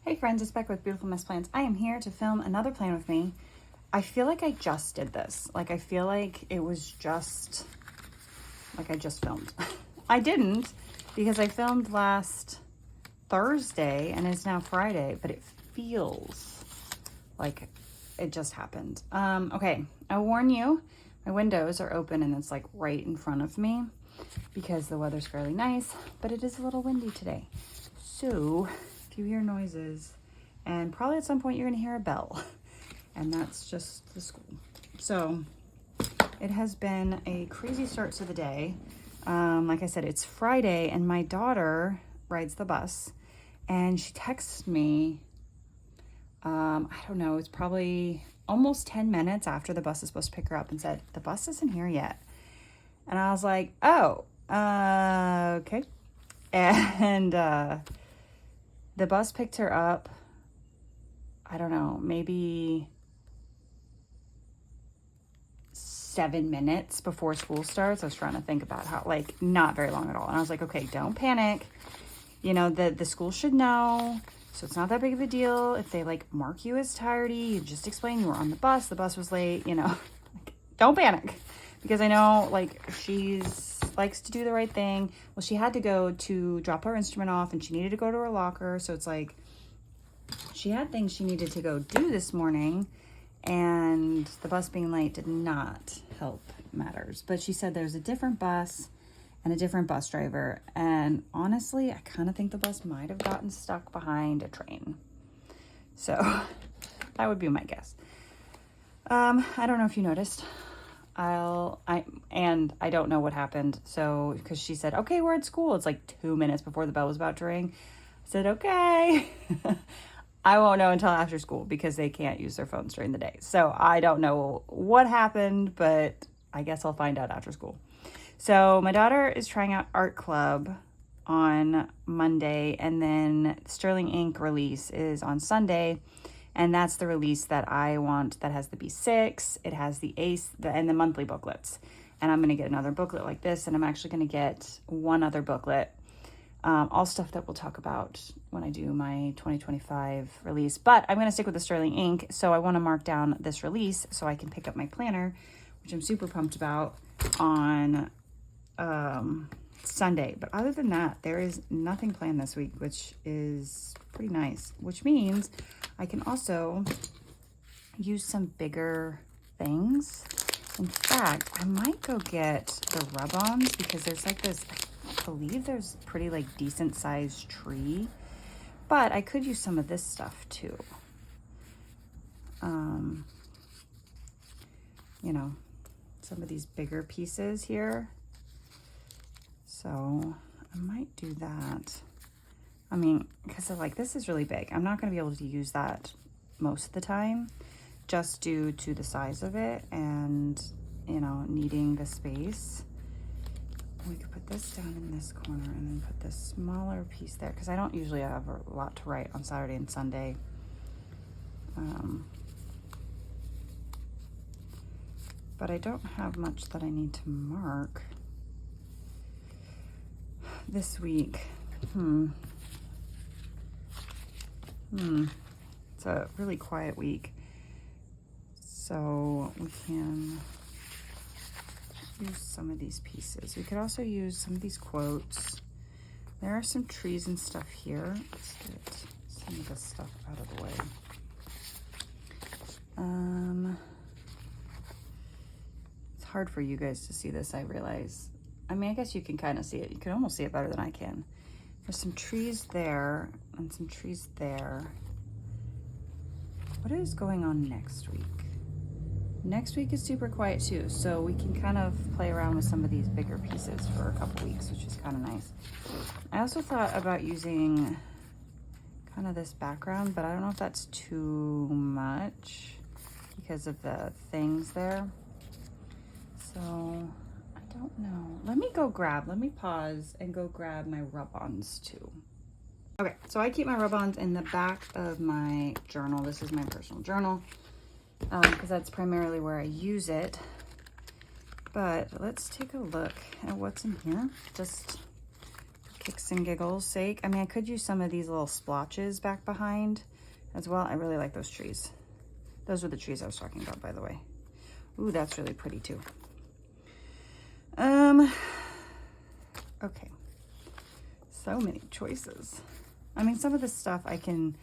Hey friends, it's Becca with Beautiful Mess Plans. I am here to film another plan with me. I feel like I just did this. I feel like it was just, I just filmed. I didn't, because I filmed last Thursday and it's now Friday, but it feels like it just happened. Okay, I warn you, my windows are open and it's like right in front of me because the weather's fairly nice, but it is a little windy today. So if you hear noises, and probably at some point you're gonna hear a bell, and that's just the school. So it has been a crazy start to the day. Like I said, it's Friday and my daughter rides the bus and she texts me, I don't know, it's probably almost 10 minutes after the bus is supposed to pick her up and said, the bus isn't here yet. And I was like, oh, okay. And the bus picked her up, I don't know, maybe 7 minutes before school starts. I was trying to think about how, not very long at all. And I was like, okay, don't panic. You know, the school should know. So it's not that big of a deal. If they mark you as tardy, you just explain you were on the bus was late, don't panic. Because I know she's likes to do the right thing. Well, she had to go to drop her instrument off and she needed to go to her locker. So it's she had things she needed to go do this morning, and the bus being late did not help matters. But she said there's a different bus and a different bus driver, and honestly, I kind of think the bus might have gotten stuck behind a train. So that would be my guess. I don't know if you noticed. I don't know what happened. So, because she said, okay, we're at school. It's 2 minutes before the bell was about to ring. I said, okay. I won't know until after school because they can't use their phones during the day. So I don't know what happened, but I guess I'll find out after school. So my daughter is trying out art club on Monday, and then Sterling Ink release is on Sunday. And that's the release that I want, that has the B6, it has the ACE, and the monthly booklets. And I'm going to get another booklet like this, and I'm actually going to get one other booklet. All stuff that we'll talk about when I do my 2025 release. But I'm going to stick with the Sterling Ink, so I want to mark down this release so I can pick up my planner, which I'm super pumped about, on Sunday. But other than that, there is nothing planned this week, which is pretty nice, which means I can also use some bigger things. In fact, I might go get the rub-ons because there's this, I believe there's a pretty decent sized tree, but I could use some of this stuff too. You know, some of these bigger pieces here. So I might do that. I mean, because this is really big. I'm not going to be able to use that most of the time just due to the size of it and, needing the space. We could put this down in this corner and then put this smaller piece there because I don't usually have a lot to write on Saturday and Sunday. But I don't have much that I need to mark this week. It's a really quiet week. So we can use some of these pieces. We could also use some of these quotes. There are some trees and stuff here. Let's get some of this stuff out of the way. It's hard for you guys to see this, I realize. I mean, I guess you can kind of see it. You can almost see it better than I can. There's some trees there and some trees there. What is going on next week? Next week is super quiet too, so we can kind of play around with some of these bigger pieces for a couple weeks, which is kind of nice. I also thought about using kind of this background, but I don't know if that's too much because of the things there. So I don't know. Let me pause and go grab my rub-ons too. Okay, so I keep my rub-ons in the back of my journal. This is my personal journal because that's primarily where I use it. But let's take a look at what's in here. Just kicks and giggles sake. I mean, I could use some of these little splotches back behind as well. I really like those trees. Those were the trees I was talking about, by the way. Ooh, that's really pretty too. Okay. So many choices. I mean, some of this stuff I can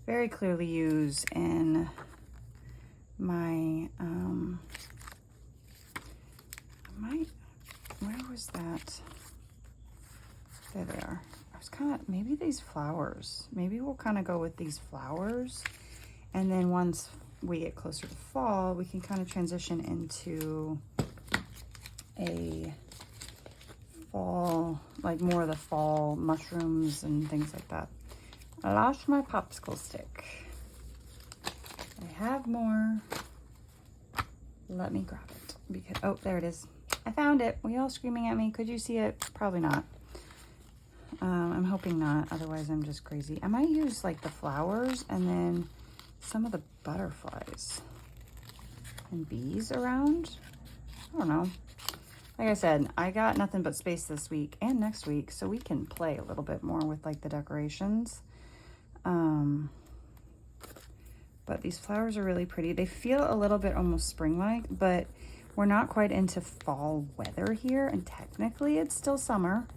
very clearly use in my, where was that? There they are. I was kind of, maybe these flowers. Maybe we'll kind of go with these flowers. And then once we get closer to fall, we can kind of transition into a fall, like more of the fall mushrooms and things like that. I lost my popsicle stick. I have more. Let me grab it because, oh, there it is. I found it. Were you all screaming at me? Could you see it? Probably not. I'm hoping not. Otherwise, I'm just crazy. I might use like the flowers and then some of the butterflies and bees around. I don't know. Like I said, I got nothing but space this week and next week, so we can play a little bit more with like the decorations. But these flowers are really pretty. They feel a little bit almost spring-like, but we're not quite into fall weather here, and technically it's still summer.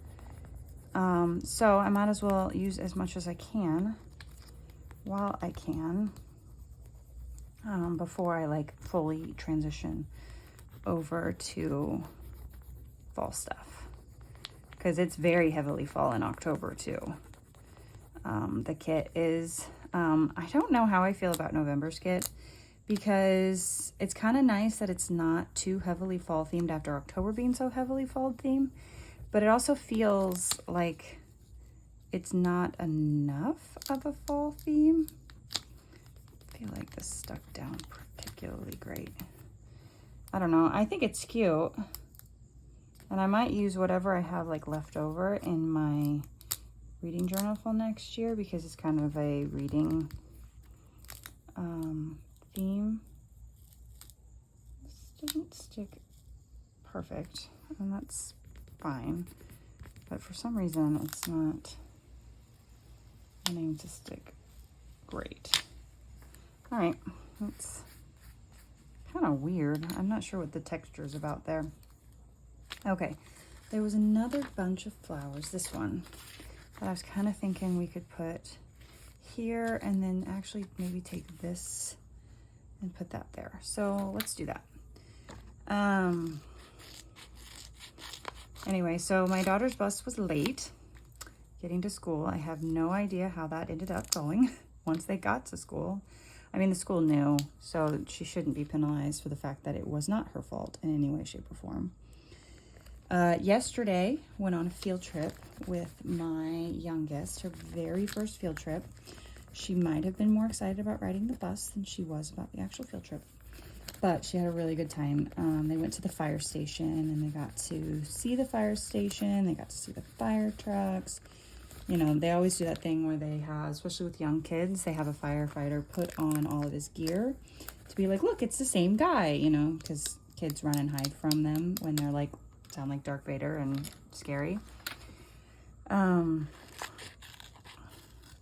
So I might as well use as much as I can while I can, before I like fully transition over to fall stuff, because it's very heavily fall in October too. The kit is, I don't know how I feel about November's kit, because it's kind of nice that it's not too heavily fall themed after October being so heavily fall themed, but it also feels like it's not enough of a fall theme. I feel like this stuck down particularly great. I don't know. I think it's cute. And I might use whatever I have like left over in my reading journal for next year, because it's kind of a reading theme. This didn't stick perfect, and that's fine. But for some reason, it's not wanting to stick great. All right, that's kind of weird. I'm not sure what the texture is about there. Okay, there was another bunch of flowers, this one, that I was kind of thinking we could put here, and then actually maybe take this and put that there. So let's do that. Anyway, so my daughter's bus was late getting to school. I have no idea how that ended up going once they got to school. I mean, the school knew, so she shouldn't be penalized for the fact that it was not her fault in any way, shape, or form. Yesterday, went on a field trip with my youngest, her very first field trip. She might have been more excited about riding the bus than she was about the actual field trip, but she had a really good time. They went to the fire station, and they got to see the fire station. They got to see the fire trucks. You know, they always do that thing where they have, especially with young kids, they have a firefighter put on all of his gear to be like, look, it's the same guy, you know, because kids run and hide from them when they're like, sound like Darth Vader and scary.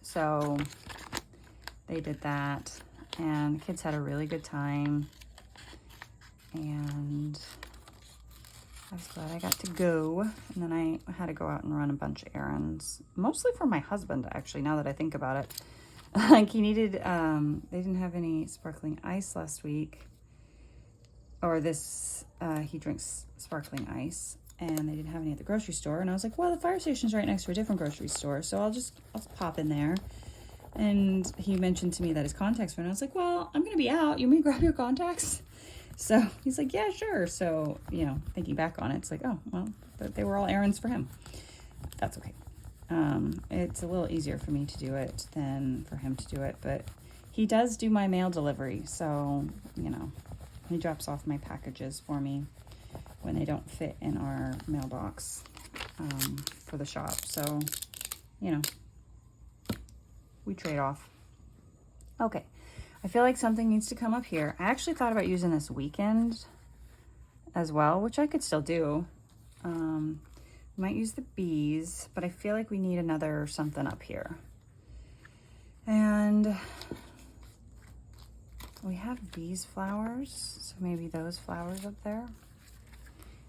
So they did that, and the kids had a really good time, and I was glad I got to go. And then I had to go out and run a bunch of errands, mostly for my husband, actually, now that I think about it. Like, he needed, they didn't have any sparkling ice last week, or this, he drinks sparkling ice, and they didn't have any at the grocery store. And I was like, well, the fire station's right next to a different grocery store, so I'll pop in there. And he mentioned to me that his contacts were, and I was like, well, I'm going to be out. You want me to grab your contacts? So he's like, yeah, sure. So, you know, thinking back on it, it's like, oh, well, they were all errands for him. That's okay. It's a little easier for me to do it than for him to do it, but he does do my mail delivery. So, you know, he drops off my packages for me when they don't fit in our mailbox, for the shop. So, you know, we trade off. Okay. I feel like something needs to come up here. I actually thought about using this weekend as well, which I could still do. Might use the bees, but I feel like we need another something up here. And we have these flowers, so maybe those flowers up there.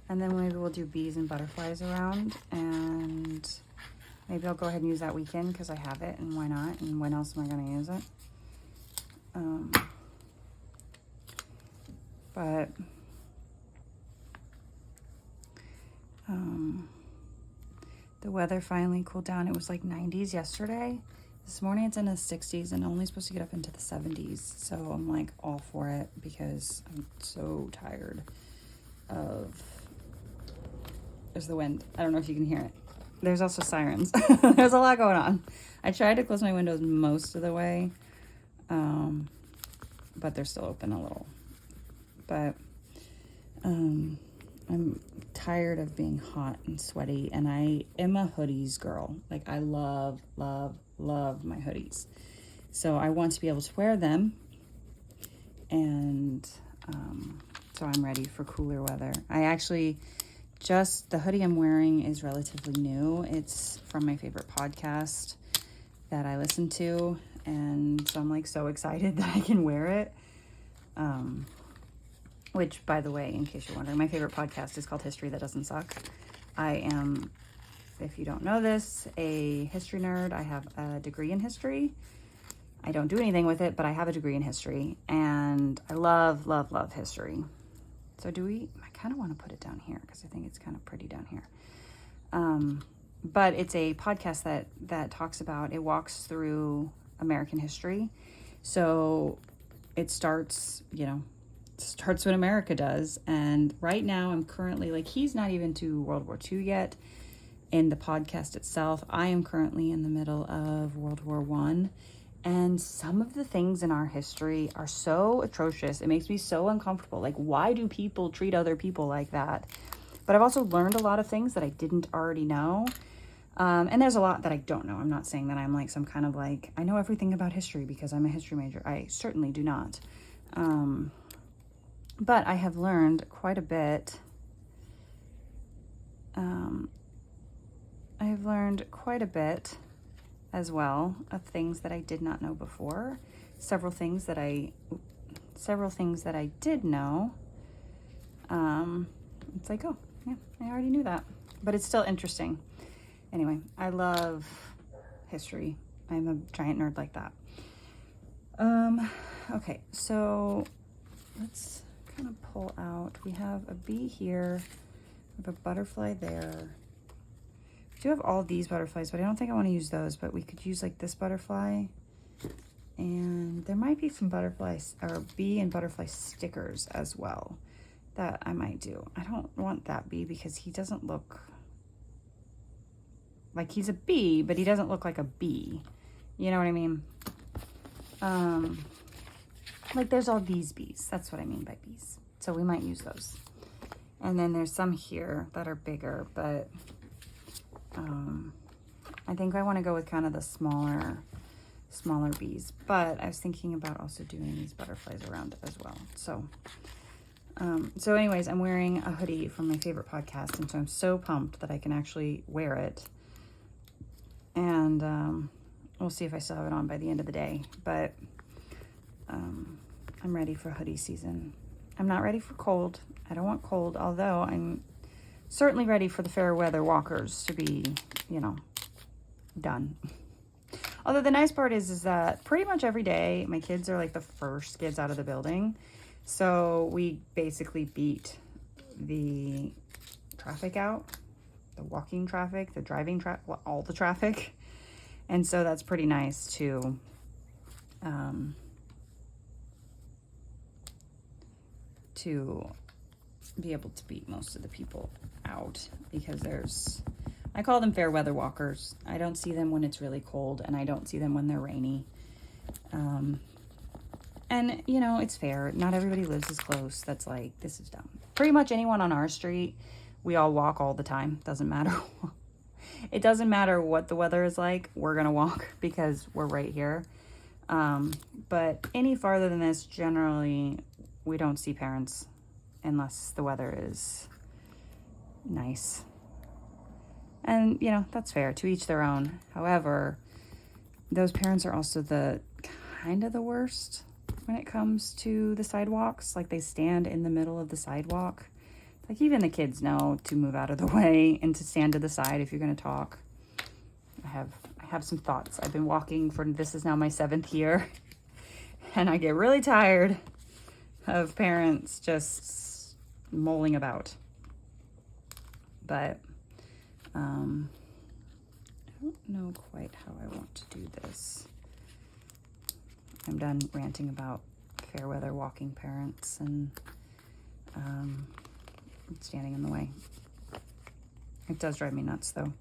And then maybe we'll do bees and butterflies around, and maybe I'll go ahead and use that weekend because I have it, and why not? And when else am I going to use it? But the weather finally cooled down. It was like 90s yesterday. This morning it's in the 60s and only supposed to get up into the 70s. So I'm like all for it because I'm so tired of... There's the wind. I don't know if you can hear it. There's also sirens. There's a lot going on. I tried to close my windows most of the way, but they're still open a little. But I'm tired of being hot and sweaty, and I am a hoodies girl. Like, I love, love, love my hoodies. So I want to be able to wear them, and so I'm ready for cooler weather. I actually the hoodie I'm wearing is relatively new. It's from my favorite podcast that I listen to, and so I'm like so excited that I can wear it. Which, by the way, in case you're wondering, my favorite podcast is called History That Doesn't Suck. I am, if you don't know this, a history nerd. I have a degree in history. I don't do anything with it, but I have a degree in history, and I love, love, love history. So I kind of want to put it down here because I think it's kind of pretty down here. But it's a podcast that talks about, it walks through American history. So it starts when America does. And right now I'm currently, like, he's not even to World War II yet in the podcast itself. I am currently in the middle of World War I. And some of the things in our history are so atrocious. It makes me so uncomfortable. Like, why do people treat other people like that? But I've also learned a lot of things that I didn't already know. And there's a lot that I don't know. I'm not saying that I'm like some kind of like, I know everything about history because I'm a history major. I certainly do not. But I have learned quite a bit. As well of things that I did not know before. Several things that I did know. It's like, oh yeah, I already knew that, but it's still interesting. Anyway, I love history. I'm a giant nerd like that. Okay, so let's kind of pull out. We have a bee here. We have a butterfly there. I do have all these butterflies, but I don't think I want to use those, but we could use like this butterfly, and there might be some butterflies or bee and butterfly stickers as well that I might do. I don't want that bee because he doesn't look like he's a bee, but he doesn't look like a bee. You know what I mean? Like there's all these bees. That's what I mean by bees. So we might use those. And then there's some here that are bigger, but I think I want to go with kind of the smaller bees, but I was thinking about also doing these butterflies around as well. So anyways, I'm wearing a hoodie from my favorite podcast, and so I'm so pumped that I can actually wear it. And we'll see if I still have it on by the end of the day, but I'm ready for hoodie season. I'm not ready for cold. I don't want cold, although I'm certainly ready for the fair weather walkers to be, done. Although the nice part is that pretty much every day my kids are like the first kids out of the building. So we basically beat the traffic out, the walking traffic, the driving traffic, all the traffic. And so that's pretty nice to be able to beat most of the people out, because I call them fair weather walkers. I don't see them when it's really cold, and I don't see them when they're rainy. And it's fair. Not everybody lives as close. That's like, this is dumb. Pretty much anyone on our street, we all walk all the time. Doesn't matter. It doesn't matter what the weather is like. We're going to walk because we're right here. But any farther than this, generally, we don't see parents unless the weather is nice. And, you know, that's fair, to each their own. However, those parents are also the kind of the worst when it comes to the sidewalks. Like, they stand in the middle of the sidewalk. Like, even the kids know to move out of the way and to stand to the side if you're going to talk. I have some thoughts. I've been walking for, this is now my 7th year, and I get really tired of parents just mulling about. But I don't know quite how I want to do this. I'm done ranting about fair weather walking parents and standing in the way. It does drive me nuts though.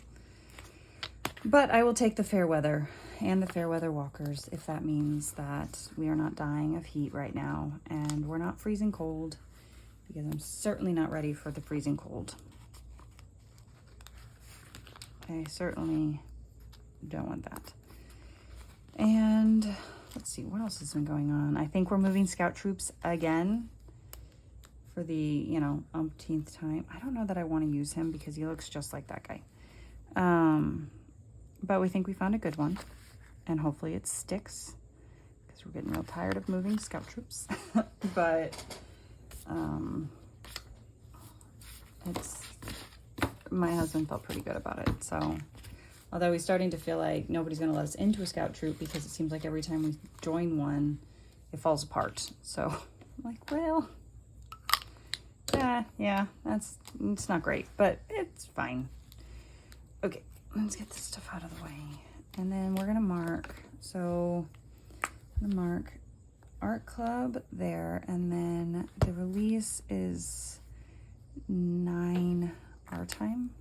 But I will take the fair weather and the fair weather walkers if that means that we are not dying of heat right now and we're not freezing cold, because I'm certainly not ready for the freezing cold. I certainly don't want that. And let's see, what else has been going on? I think we're moving Scout Troops again for the, you know, umpteenth time. I don't know that I want to use him because he looks just like that guy. But we think we found a good one, and hopefully it sticks, because we're getting real tired of moving Scout Troops. But my husband felt pretty good about it. So although he's starting to feel like nobody's going to let us into a Scout troop, because it seems like every time we join one, it falls apart. So I'm like, well, yeah, it's not great, but it's fine. Okay, let's get this stuff out of the way. And then we're going to mark. So I'm going to mark Art Club there. And then the release is 9 our time.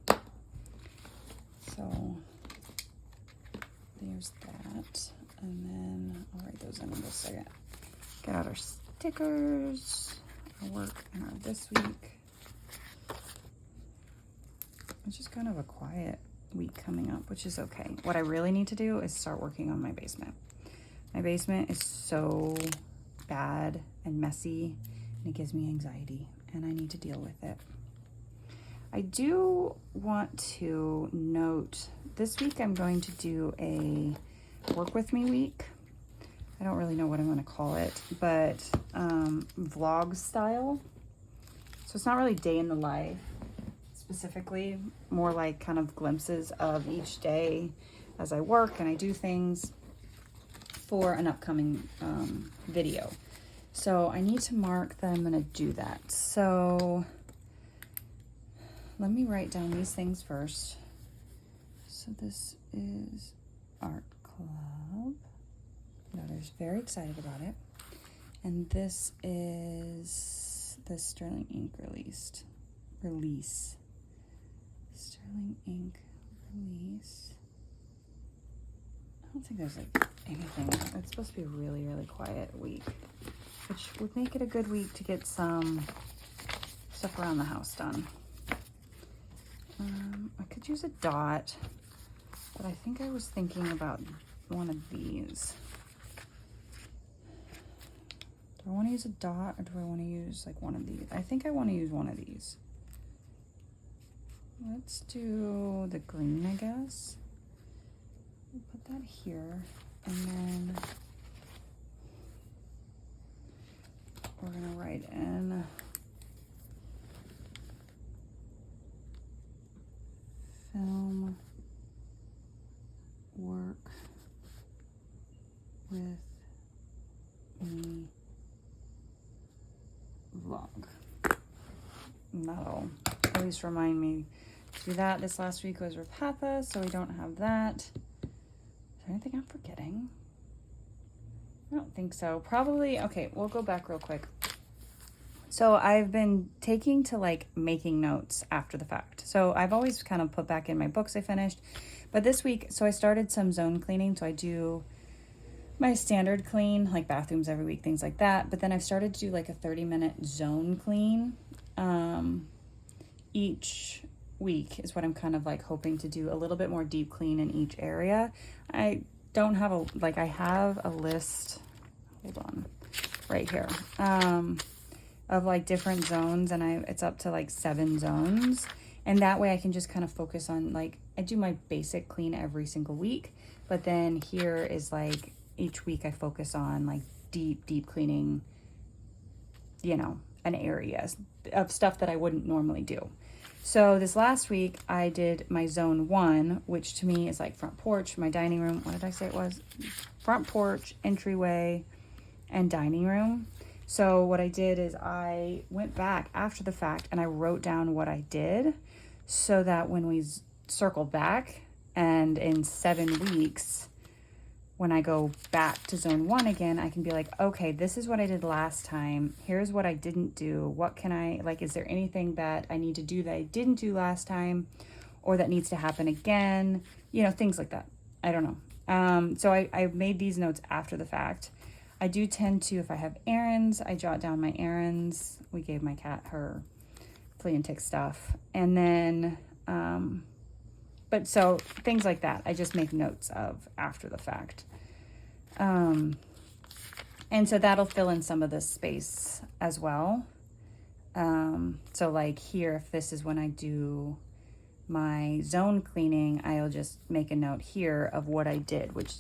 So there's that. And then I'll write those in just a second. Get out our stickers, our work, and our this week. It's just kind of a quiet week coming up, which is okay. What I really need to do is start working on my basement. My basement is so bad and messy, and it gives me anxiety, and I need to deal with it. I do want to note, this week I'm going to do a work with me week. I don't really know what I'm going to call it, but vlog style. So it's not really day in the life specifically, more like kind of glimpses of each day as I work and I do things for an upcoming video. So I need to mark that I'm going to do that. So let me write down these things first. So this is Art Club. Daughter's very excited about it. And this is the Sterling Ink release. Sterling Ink release. I don't think there's like anything. It's supposed to be a really, really quiet week, which would make it a good week to get some stuff around the house done. I could use a dot, but I think I was thinking about one of these. Do I want to use a dot, or do I want to use like one of these? I think I want to use one of these. Let's do the green, I guess. We'll put that here, and then we're gonna write in film work with me vlog. And that'll at least remind me to do that. This last week was Rapatha, so we don't have that. Is there anything I'm forgetting? I don't think so. Probably, okay, we'll go back real quick. So I've been taking to like making notes after the fact. So I've always kind of put back in my books I finished. But this week, so I started some zone cleaning. So I do my standard clean, like bathrooms every week, things like that. But then I've started to do like a 30-minute zone clean each week is what I'm kind of like hoping to do, a little bit more deep clean in each area. I don't have a, like I have a list, hold on, right here, of like different zones, and it's up to like 7 zones. And that way I can just kind of focus on like I do my basic clean every single week, but then here is like each week I focus on like deep cleaning, you know, an area of stuff that I wouldn't normally do. So this last week I did my zone 1, which to me is like front porch, my dining room. What did I say it was? Front porch, entryway, and dining room. So what I did is I went back after the fact and I wrote down what I did so that when we circle back and in 7 weeks, when I go back to zone 1 again, I can be like, okay, this is what I did last time. Here's what I didn't do. What can I, like, is there anything that I need to do that I didn't do last time or that needs to happen again? You know, things like that. I don't know. So I made these notes after the fact. I do tend to, if I have errands, I jot down my errands. We gave my cat her flea and tick stuff. And then, but so things like that, I just make notes of after the fact. And so that'll fill in some of this space as well. So like here, if this is when I do my zone cleaning, I'll just make a note here of what I did, which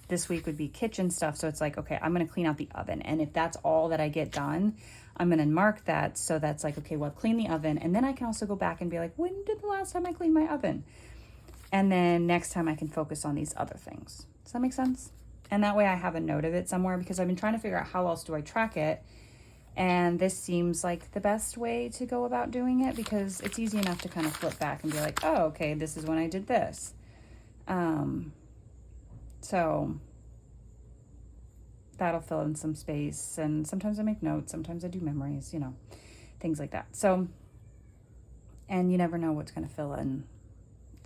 this week would be kitchen stuff. So it's like, okay, I'm going to clean out the oven. And if that's all that I get done, I'm going to mark that. So that's like, okay, well, clean the oven. And then I can also go back and be like, when did the last time I cleaned my oven? And then next time I can focus on these other things. Does that make sense? And that way I have a note of it somewhere, because I've been trying to figure out how else do I track it. And this seems like the best way to go about doing it, because it's easy enough to kind of flip back and be like, oh, okay, this is when I did this. So that'll fill in some space. And sometimes I make notes, sometimes I do memories, you know, things like that. So, and you never know what's going to fill in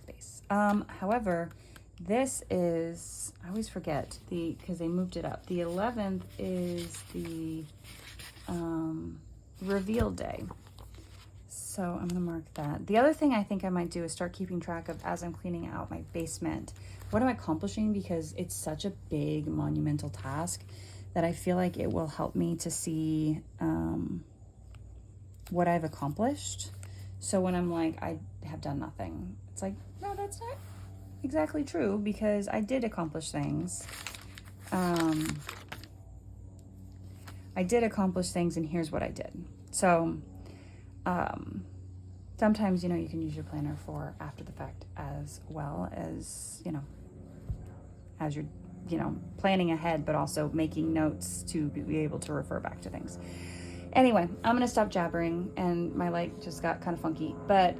space. However, this is, I always forget because they moved it up. The 11th is the reveal day. So I'm going to mark that. The other thing I think I might do is start keeping track of, as I'm cleaning out my basement, what am I accomplishing? Because it's such a big monumental task that I feel like it will help me to see what I've accomplished. So when I'm like, I have done nothing, it's like, no, that's not exactly true, because I did accomplish things. I did accomplish things, and here's what I did. So sometimes, you know, you can use your planner for after the fact as well as, you know, as you're, you know, planning ahead, but also making notes to be able to refer back to things. Anyway, I'm going to stop jabbering, and my light just got kind of funky, but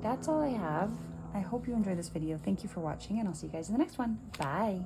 that's all I have. I hope you enjoyed this video. Thank you for watching, and I'll see you guys in the next one. Bye.